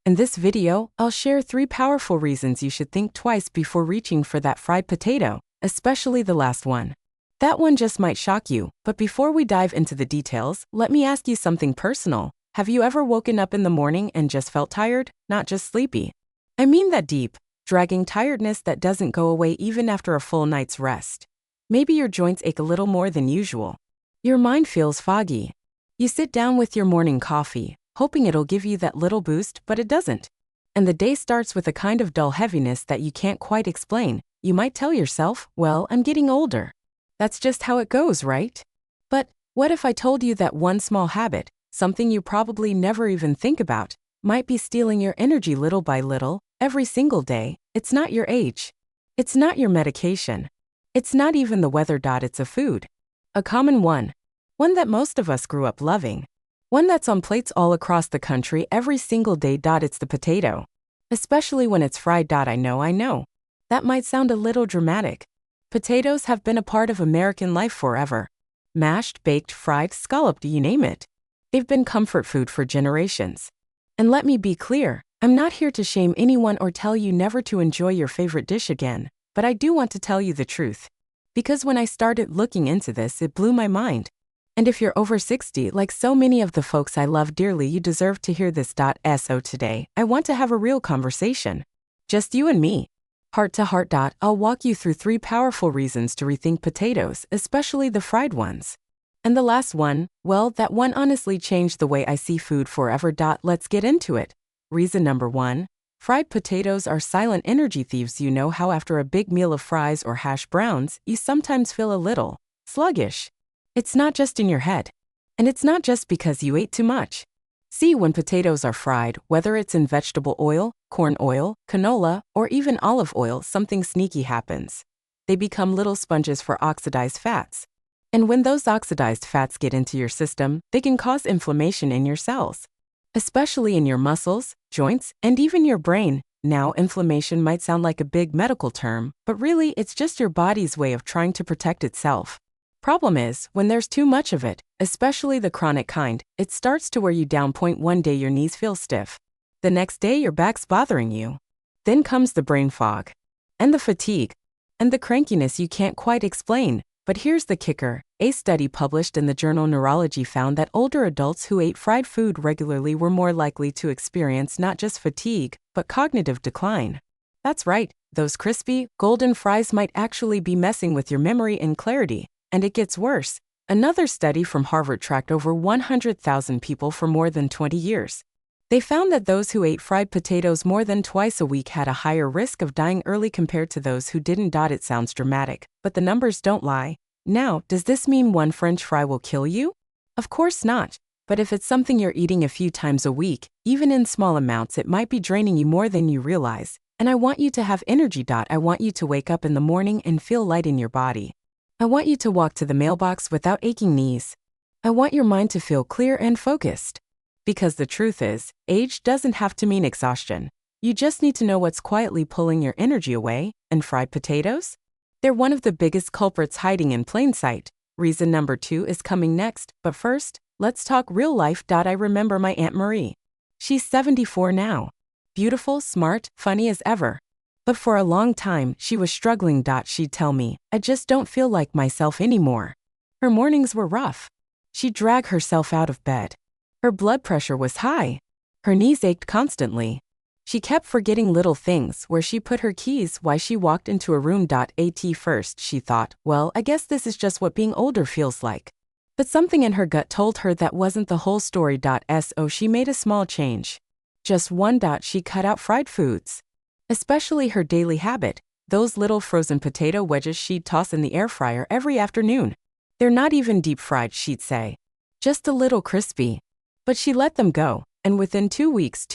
In this video, I'll share 3 powerful reasons you should think twice before reaching for that fried potato, especially the last one. That one just might shock you, but before we dive into the details, let me ask you something personal. Have you ever woken up in the morning and just felt tired, not just sleepy? I mean that deep, dragging tiredness that doesn't go away even after a full night's rest. Maybe your joints ache a little more than usual. Your mind feels foggy. You sit down with your morning coffee, hoping it'll give you that little boost, but it doesn't. And the day starts with a kind of dull heaviness that you can't quite explain. You might tell yourself, well, I'm getting older. That's just how it goes, right? But what if I told you that one small habit, something you probably never even think about, might be stealing your energy little by little, every single day? It's not your age. It's not your medication. It's not even the weather. It's a food. A common one. One that most of us grew up loving. One that's on plates all across the country every single day. It's the potato. Especially when it's fried. I know. That might sound a little dramatic. Potatoes have been a part of American life forever. Mashed, baked, fried, scalloped, you name it. They've been comfort food for generations. And let me be clear, I'm not here to shame anyone or tell you never to enjoy your favorite dish again, but I do want to tell you the truth. Because when I started looking into this, it blew my mind. And if you're over 60, like so many of the folks I love dearly, you deserve to hear this. So today, I want to have a real conversation. Just you and me. Heart to heart. I'll walk you through 3 powerful reasons to rethink potatoes, especially the fried ones. And the last one, well, that one honestly changed the way I see food forever. Let's get into it. Reason number 1. Fried potatoes are silent energy thieves. You know how after a big meal of fries or hash browns, you sometimes feel a little sluggish. It's not just in your head. And it's not just because you ate too much. See, when potatoes are fried, whether it's in vegetable oil, corn oil, canola, or even olive oil, something sneaky happens. They become little sponges for oxidized fats. And when those oxidized fats get into your system, they can cause inflammation in your cells. Especially in your muscles, joints, and even your brain. Now, inflammation might sound like a big medical term, but really it's just your body's way of trying to protect itself. Problem is, when there's too much of it, especially the chronic kind, it starts to wear you down. One day your knees feel stiff. The next day your back's bothering you. Then comes the brain fog. And the fatigue. And the crankiness you can't quite explain. But here's the kicker. A study published in the journal Neurology found that older adults who ate fried food regularly were more likely to experience not just fatigue, but cognitive decline. That's right, those crispy, golden fries might actually be messing with your memory and clarity. And it gets worse. Another study from Harvard tracked over 100,000 people for more than 20 years. They found that those who ate fried potatoes more than twice a week had a higher risk of dying early compared to those who didn't. It sounds dramatic, but the numbers don't lie. Now, does this mean one French fry will kill you? Of course not. But if it's something you're eating a few times a week, even in small amounts, it might be draining you more than you realize. And I want you to have energy. I want you to wake up in the morning and feel light in your body. I want you to walk to the mailbox without aching knees. I want your mind to feel clear and focused. Because the truth is, age doesn't have to mean exhaustion. You just need to know what's quietly pulling your energy away. And fried potatoes? They're one of the biggest culprits hiding in plain sight. Reason number 2 is coming next, but first, let's talk real life. I remember my Aunt Marie. She's 74 now. Beautiful, smart, funny as ever. But for a long time, she was struggling. She'd tell me, I just don't feel like myself anymore. Her mornings were rough. She'd drag herself out of bed. Her blood pressure was high. Her knees ached constantly. She kept forgetting little things, where she put her keys, why she walked into a room. At first, she thought, well, I guess this is just what being older feels like. But something in her gut told her that wasn't the whole story. So she made a small change. Just one. She cut out fried foods. Especially her daily habit, those little frozen potato wedges she'd toss in the air fryer every afternoon. They're not even deep fried, she'd say. Just a little crispy. But she let them go, and within 2 weeks,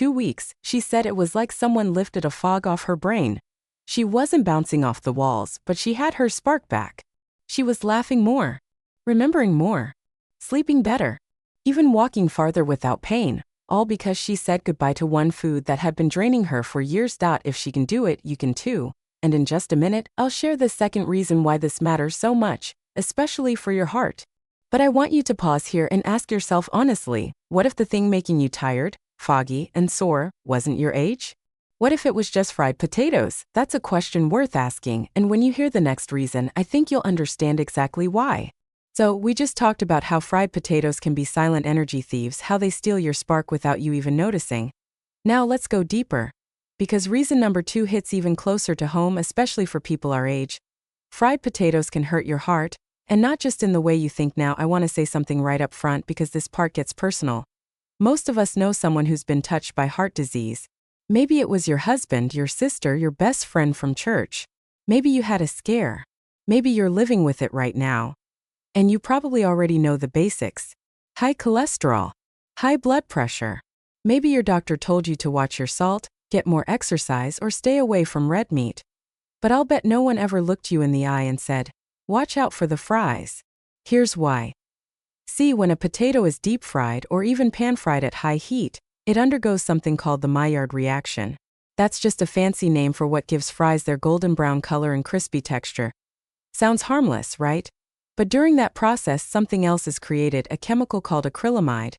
she said it was like someone lifted a fog off her brain. She wasn't bouncing off the walls, but she had her spark back. She was laughing more, remembering more, sleeping better, even walking farther without pain. All because she said goodbye to one food that had been draining her for years. If she can do it, you can too. And in just a minute, I'll share the second reason why this matters so much, especially for your heart. But I want you to pause here and ask yourself honestly, what if the thing making you tired, foggy, and sore wasn't your age? What if it was just fried potatoes? That's a question worth asking, and when you hear the next reason, I think you'll understand exactly why. So, we just talked about how fried potatoes can be silent energy thieves, how they steal your spark without you even noticing. Now let's go deeper. Because reason number 2 hits even closer to home, especially for people our age. Fried potatoes can hurt your heart, and not just in the way you think. Now, I want to say something right up front because this part gets personal. Most of us know someone who's been touched by heart disease. Maybe it was your husband, your sister, your best friend from church. Maybe you had a scare. Maybe you're living with it right now. And you probably already know the basics. High cholesterol, high blood pressure. Maybe your doctor told you to watch your salt, get more exercise, or stay away from red meat. But I'll bet no one ever looked you in the eye and said, "Watch out for the fries." Here's why. See, when a potato is deep fried or even pan fried at high heat, it undergoes something called the Maillard reaction. That's just a fancy name for what gives fries their golden brown color and crispy texture. Sounds harmless, right? But during that process, something else is created, a chemical called acrylamide.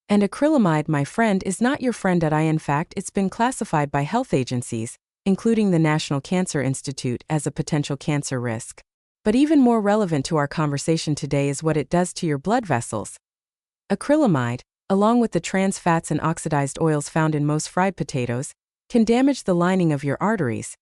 And acrylamide, my friend, is not your friend at all. In fact, it's been classified by health agencies, including the National Cancer Institute, as a potential cancer risk. But even more relevant to our conversation today is what it does to your blood vessels. Acrylamide, along with the trans fats and oxidized oils found in most fried potatoes, can damage the lining of your arteries.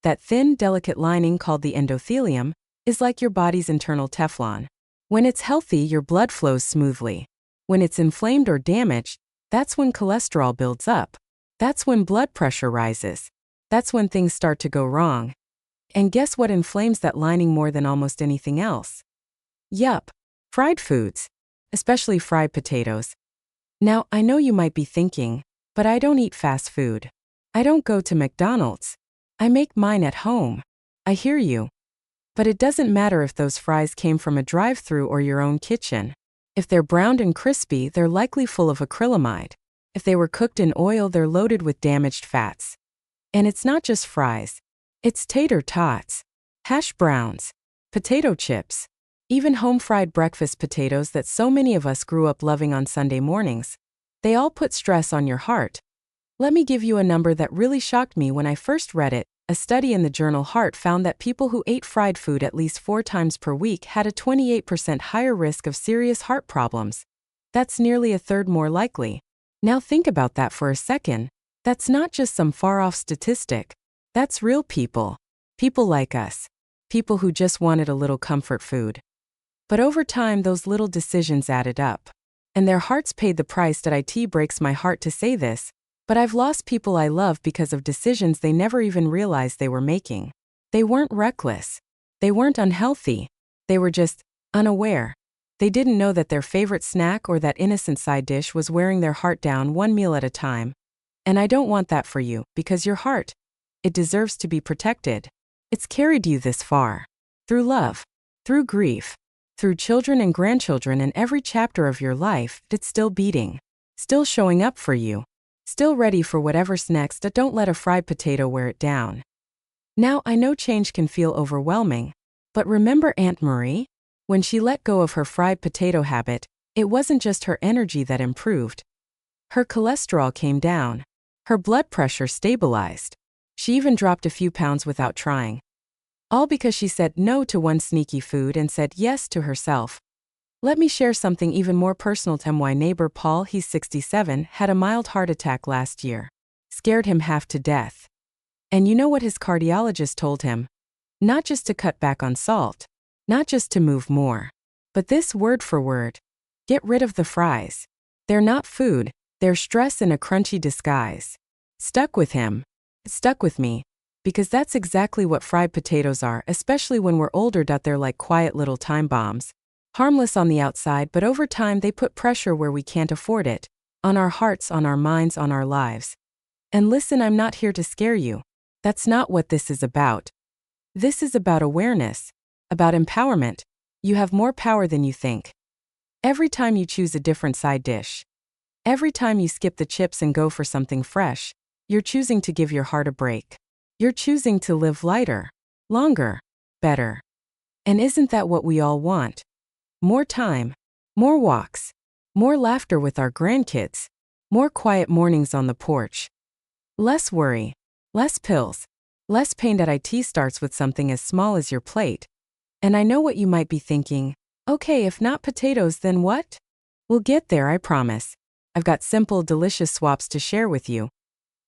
That thin, delicate lining called the endothelium is like your body's internal Teflon. When it's healthy, your blood flows smoothly. When it's inflamed or damaged, that's when cholesterol builds up. That's when blood pressure rises. That's when things start to go wrong. And guess what inflames that lining more than almost anything else? Yup, fried foods, especially fried potatoes. Now, I know you might be thinking, but I don't eat fast food. I don't go to McDonald's. I make mine at home. I hear you. But it doesn't matter if those fries came from a drive-thru or your own kitchen. If they're browned and crispy, they're likely full of acrylamide. If they were cooked in oil, they're loaded with damaged fats. And it's not just fries. It's tater tots, hash browns, potato chips, even home-fried breakfast potatoes that so many of us grew up loving on Sunday mornings. They all put stress on your heart. Let me give you a number that really shocked me when I first read it. A study in the journal Heart found that people who ate fried food at least 4 times per week had a 28% higher risk of serious heart problems. That's nearly a third more likely. Now think about that for a second. That's not just some far-off statistic. That's real people. People like us. People who just wanted a little comfort food. But over time, those little decisions added up. And their hearts paid the price. It breaks my heart to say this, but I've lost people I love because of decisions they never even realized they were making. They weren't reckless. They weren't unhealthy. They were just unaware. They didn't know that their favorite snack or that innocent side dish was wearing their heart down one meal at a time. And I don't want that for you, because your heart, it deserves to be protected. It's carried you this far. Through love. Through grief. Through children and grandchildren, and every chapter of your life, it's still beating. Still showing up for you. Still ready for whatever's next. Don't let a fried potato wear it down. Now, I know change can feel overwhelming, but remember Aunt Marie? When she let go of her fried potato habit, it wasn't just her energy that improved. Her cholesterol came down. Her blood pressure stabilized. She even dropped a few pounds without trying. All because she said no to one sneaky food and said yes to herself. Let me share something even more personal. My neighbor Paul, he's 67, had a mild heart attack last year. Scared him half to death. And you know what his cardiologist told him? Not just to cut back on salt. Not just to move more. But this word for word. Get rid of the fries. They're not food, they're stress in a crunchy disguise. Stuck with him. It stuck with me. Because that's exactly what fried potatoes are, especially when we're older. They're like quiet little time bombs. Harmless on the outside, but over time they put pressure where we can't afford it. On our hearts, on our minds, on our lives. And listen, I'm not here to scare you. That's not what this is about. This is about awareness. About empowerment. You have more power than you think. Every time you choose a different side dish. Every time you skip the chips and go for something fresh, you're choosing to give your heart a break. You're choosing to live lighter, longer, better. And isn't that what we all want? More time, more walks, more laughter with our grandkids, more quiet mornings on the porch. Less worry, less pills, less pain. It starts with something as small as your plate. And I know what you might be thinking. Okay, if not potatoes, then what? We'll get there, I promise. I've got simple, delicious swaps to share with you.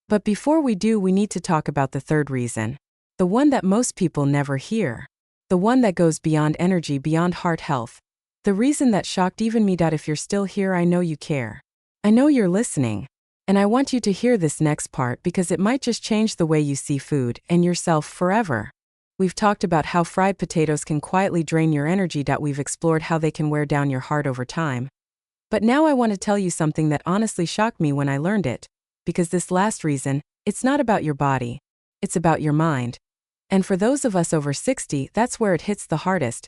But before we do, we need to talk about the third reason. The one that most people never hear. The one that goes beyond energy, beyond heart health. The reason that shocked even me. If you're still here, I know you care. I know you're listening. And I want you to hear this next part because it might just change the way you see food and yourself forever. We've talked about how fried potatoes can quietly drain your energy. We've explored how they can wear down your heart over time. But now I want to tell you something that honestly shocked me when I learned it. Because this last reason, it's not about your body. It's about your mind. And for those of us over 60, that's where it hits the hardest.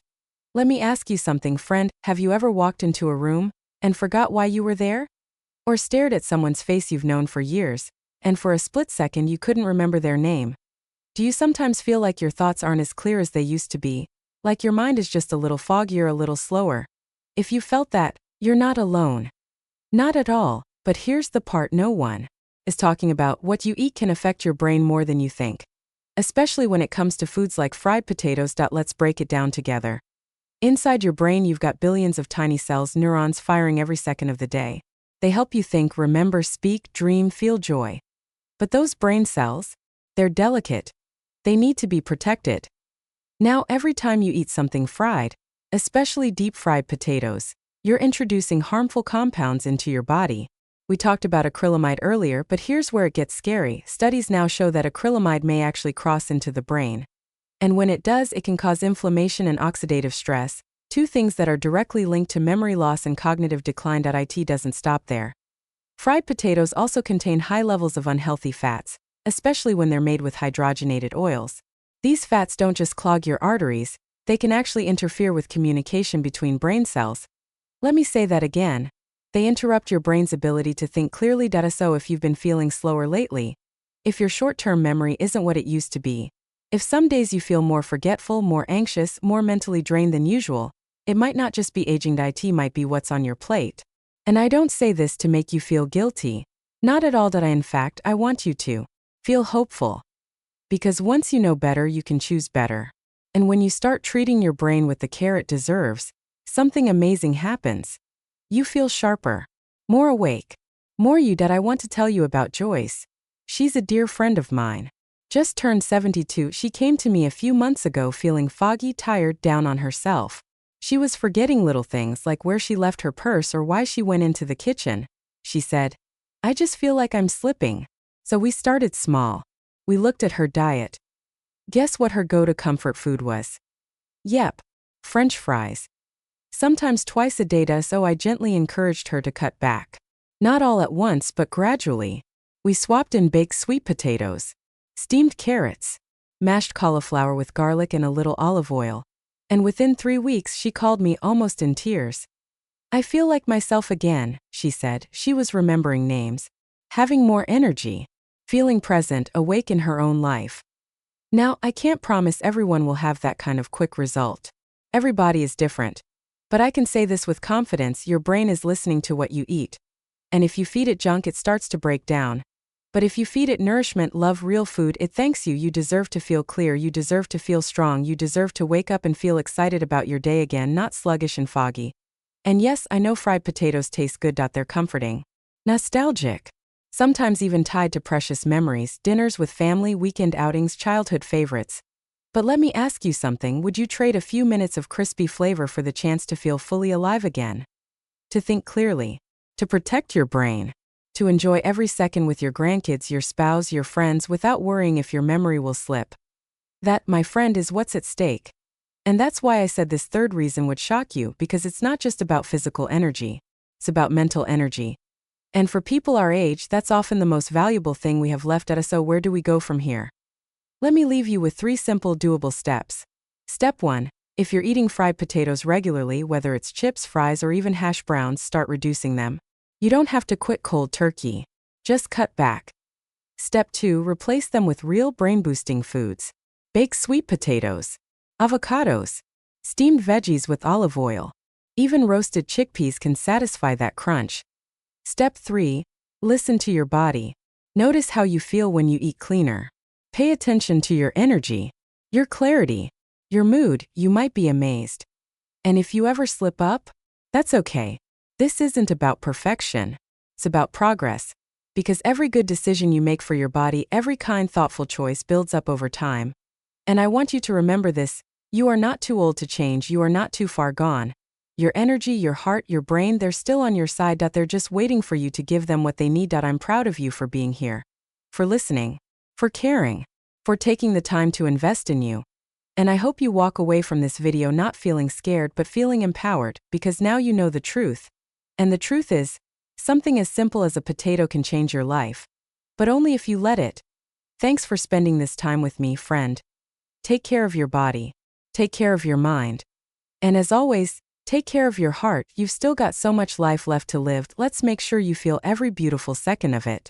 Let me ask you something, friend. Have you ever walked into a room and forgot why you were there? Or stared at someone's face you've known for years, and for a split second you couldn't remember their name? Do you sometimes feel like your thoughts aren't as clear as they used to be? Like your mind is just a little foggier, a little slower? If you felt that, you're not alone. Not at all, but here's the part no one is talking about. What you eat can affect your brain more than you think. Especially when it comes to foods like fried potatoes. Let's break it down together. Inside your brain you've got billions of tiny cells, neurons firing every second of the day. They help you think, remember, speak, dream, feel joy. But those brain cells, they're delicate. They need to be protected. Now, every time you eat something fried, especially deep-fried potatoes, you're introducing harmful compounds into your body. We talked about acrylamide earlier, but here's where it gets scary. Studies now show that acrylamide may actually cross into the brain. And when it does, it can cause inflammation and oxidative stress, two things that are directly linked to memory loss and cognitive decline. It doesn't stop there. Fried potatoes also contain high levels of unhealthy fats, especially when they're made with hydrogenated oils. These fats don't just clog your arteries, they can actually interfere with communication between brain cells. Let me say that again. They interrupt your brain's ability to think clearly. So if you've been feeling slower lately, if your short-term memory isn't what it used to be, if some days you feel more forgetful, more anxious, more mentally drained than usual, it might not just be aging. It might be what's on your plate. And I don't say this to make you feel guilty. Not at all. In fact, I want you to feel hopeful. Because once you know better, you can choose better. And when you start treating your brain with the care it deserves, something amazing happens. You feel sharper, more awake, more you. I want to tell you about Joyce. She's a dear friend of mine. Just turned 72. She came to me a few months ago feeling foggy, tired, down on herself. She was forgetting little things like where she left her purse or why she went into the kitchen. She said, "I just feel like I'm slipping." So we started small. We looked at her diet. Guess what her go-to comfort food was? Yep, French fries. Sometimes twice a day. So I gently encouraged her to cut back. Not all at once, but gradually. We swapped in baked sweet potatoes, steamed carrots, mashed cauliflower with garlic and a little olive oil. And within 3 weeks she called me almost in tears. "I feel like myself again," she said. She was remembering names, having more energy, feeling present, awake in her own life. Now, I can't promise everyone will have that kind of quick result. Everybody is different. But I can say this with confidence: your brain is listening to what you eat. And if you feed it junk, it starts to break down. But if you feed it nourishment, love, real food, it thanks you. You deserve to feel clear, you deserve to feel strong, you deserve to wake up and feel excited about your day again, not sluggish and foggy. And yes, I know fried potatoes taste good. They're comforting, nostalgic, sometimes even tied to precious memories, dinners with family, weekend outings, childhood favorites. But let me ask you something: would you trade a few minutes of crispy flavor for the chance to feel fully alive again? To think clearly, to protect your brain, to enjoy every second with your grandkids, your spouse, your friends without worrying if your memory will slip? That, my friend, is what's at stake. And that's why I said this third reason would shock you, because it's not just about physical energy, it's about mental energy. And for people our age, that's often the most valuable thing we have left at us. So where do we go from here? Let me leave you with 3 simple, doable steps. Step 1. If you're eating fried potatoes regularly, whether it's chips, fries, or even hash browns, start reducing them. You don't have to quit cold turkey. Just cut back. Step 2. Replace them with real brain-boosting foods. Baked sweet potatoes, avocados, steamed veggies with olive oil. Even roasted chickpeas can satisfy that crunch. Step 3. Listen to your body. Notice how you feel when you eat cleaner. Pay attention to your energy, your clarity, your mood. You might be amazed. And if you ever slip up, that's okay. This isn't about perfection. It's about progress. Because every good decision you make for your body, every kind, thoughtful choice builds up over time. And I want you to remember this: you are not too old to change, you are not too far gone. Your energy, your heart, your brain, they're still on your side. They're just waiting for you to give them what they need. I'm proud of you for being here, for listening, for caring, for taking the time to invest in you. And I hope you walk away from this video not feeling scared but feeling empowered, because now you know the truth. And the truth is, something as simple as a potato can change your life. But only if you let it. Thanks for spending this time with me, friend. Take care of your body. Take care of your mind. And as always, take care of your heart. You've still got so much life left to live. Let's make sure you feel every beautiful second of it.